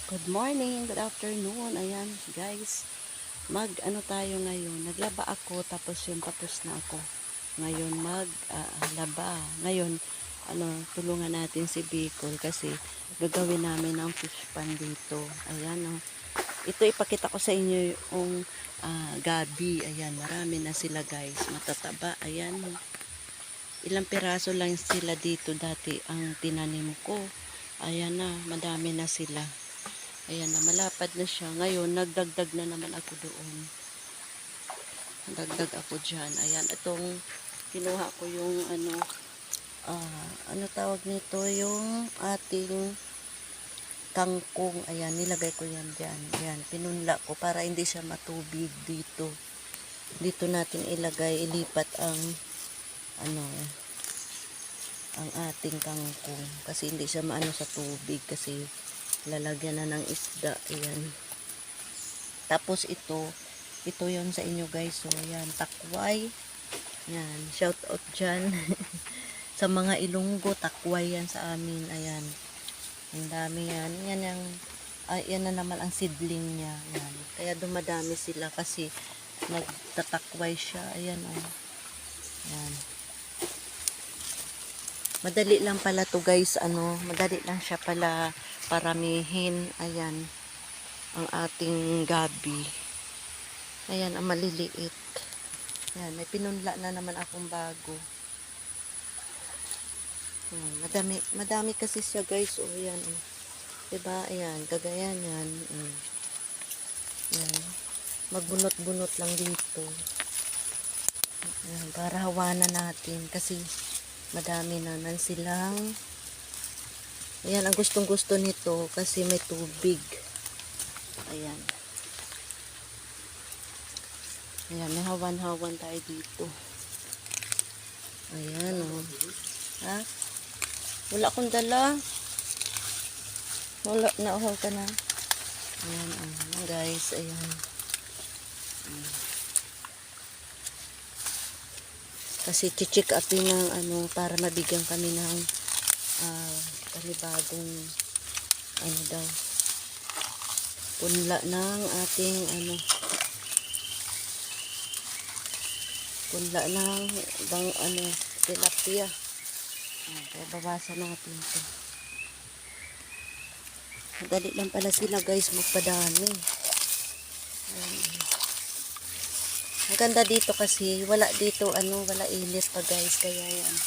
Good morning, good afternoon. Ayan, guys. Tayo ngayon. Naglaba ako tapos tapos na ako. Ngayon laba. Ngayon tulungan natin si Bicol kasi gagawin namin ang fish pan dito. Ayan, oh. Ito ipakita ko sa inyo yung gabi. Ayan, marami na sila, guys. Matataba. Ayan. Ilang piraso lang sila dito dati ang tinanim ko. Ayan na, madami na sila. Ayan na, malapad na siya. Ngayon, nagdagdag na naman ako doon. Nagdagdag ako dyan. Ayan, itong kinuha ko yung ano tawag nito, yung ating kangkong. Ayan, nilagay ko yan dyan. Ayan, pinunla ko para hindi siya matubig dito. Dito natin ilipat ang ang ating kangkong. Kasi hindi siya maano sa tubig kasi lalagyan na ng isda. Ayan. Tapos ito yon sa inyo, guys. So ayan, takway. Ayan, shout out dyan sa mga Ilonggo, takway yan sa amin. Ayan, ang dami yan. Yan na naman ang seedling niya. Ayan. Kaya dumadami sila kasi nagtatakway siya. Ayan, oh. Ayan. Madali lang pala to, guys. Madali lang siya pala paramihin. Ayan, ang ating gabi. Ayan, ang maliliit. Ayan, may pinunla na naman akong bago. Ayan, madami kasi siya, guys. O, ayan. O. Diba? Ayan, kagaya yan. Ayan. Magbunot-bunot lang dito. Ayan, para hawanan natin. Kasi madami naman silang. Ayan, ang gustong-gusto nito kasi may tubig. Ayan. Ayan, may hawan-hawan tayo dito. Ayan, oh. Ha? Wala akong dala. Wala, nauhaw ka na. Ayan, oh. Guys, ayan. Kasi check upin ng para mabigyan kami ng panibagong daw punla ng ating punla ng tilapia. Kaya bawasan natin ito. Madali lang pala sila, guys, magpadami. Ang ganda dito kasi wala dito wala init pa, guys, kaya yan.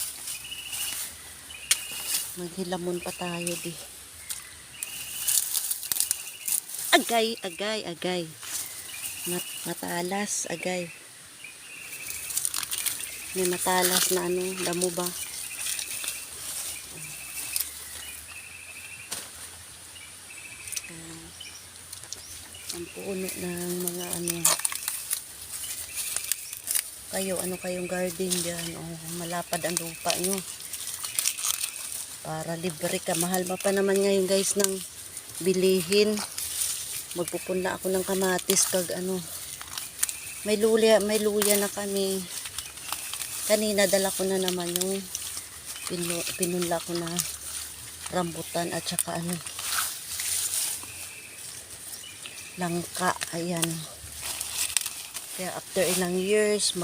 Maghilamon pa tayo di. Agay, agay, agay. Matalas, agay. May matalas na damo ba? Ang puno ng mga kayong garden dyan. Malapad ang lupa nyo. Para libre ka. Mahal pa naman ngayon, guys, ng bilihin. Magpupunla ako ng kamatis pag may luya na kami. Kanina dala ko na naman yung pinunla ko na rambutan at saka langka. Ayan. Kaya after ilang years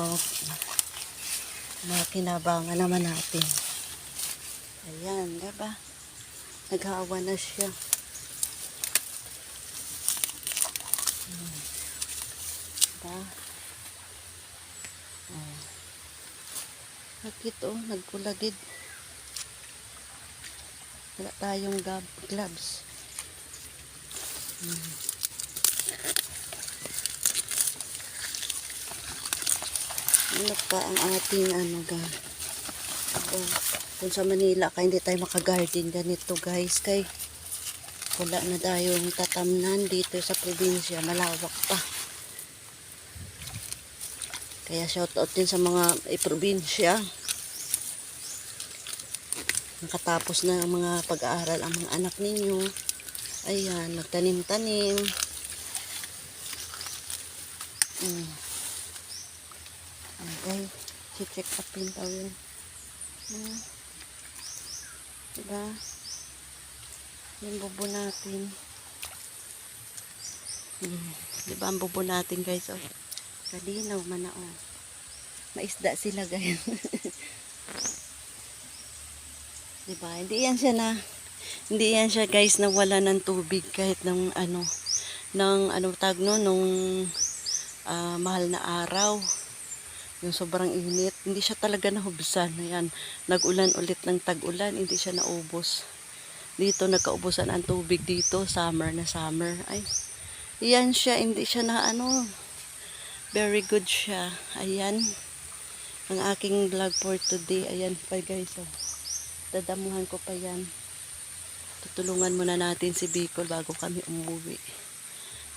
makinabangan naman natin. Ayan, diba? Naghawa na siya. Diba? Bakit nagkulagid. Wala tayong gloves. Ano pa ang ating kung sa Manila ka hindi tayo makagarden ganito, guys, kay wala na tayong tatamnan. Dito sa probinsya malawak pa, kaya shout out din sa mga probinsya. Nakatapos na ang mga pag-aaral ang mga anak ninyo. Ayan, magtanim-tanim. Okay, check upin tayo yun. Diba? Yung bubo natin. Diba ang bubo natin guys, oh. Kalinaw man na, oh. Maisda sila guys. Diba? Hindi yan siya guys na wala ng tubig kahit ng tag no, nung mahal na araw. Yung sobrang init. Hindi siya talaga nahubsan. Ayan, nag-ulan ulit ng tag-ulan. Hindi siya naubos. Dito nagkaubusan ang tubig dito. Summer na summer. Ay, iyan siya. Hindi siya na very good siya. Ayan. Ang aking vlog for today. Ayan pa guys. Oh. Dadamuhan ko pa yan. Tutulungan muna natin si Bicol bago kami umuwi.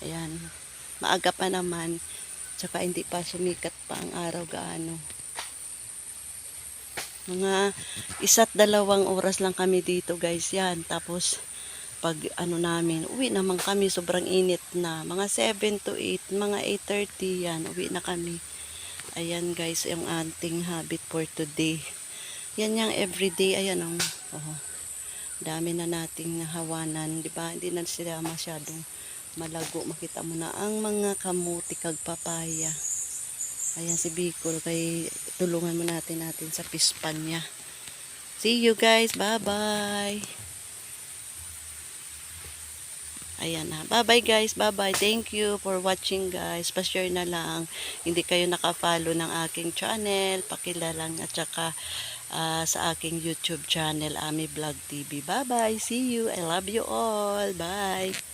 Ayan. Maaga pa naman. Tsaka hindi pa sumikat pa ang araw gaano. Mga 1-2 oras lang kami dito guys. Yan. Tapos pag namin, uwi naman kami. Sobrang init na. Mga 7 to 8, mga 8:30 yan. Uwi na kami. Ayan guys, yung ating habit for today. Yan yung everyday. Ayan ang dami na nating nahawanan. Diba? Hindi na sila masyadong malago. Makita mo na ang mga kamuti kag papaya. Ayan si Bicol, kay tulungan mo natin sa pispan niya. See you guys, bye bye. Ayan na, bye bye guys, bye bye. Thank you for watching guys. Pa-share na lang. Hindi kayo naka-follow ng aking channel, pakilalang at saka sa aking YouTube channel, Ami Vlog TV. Bye bye, see you. I love you all. Bye.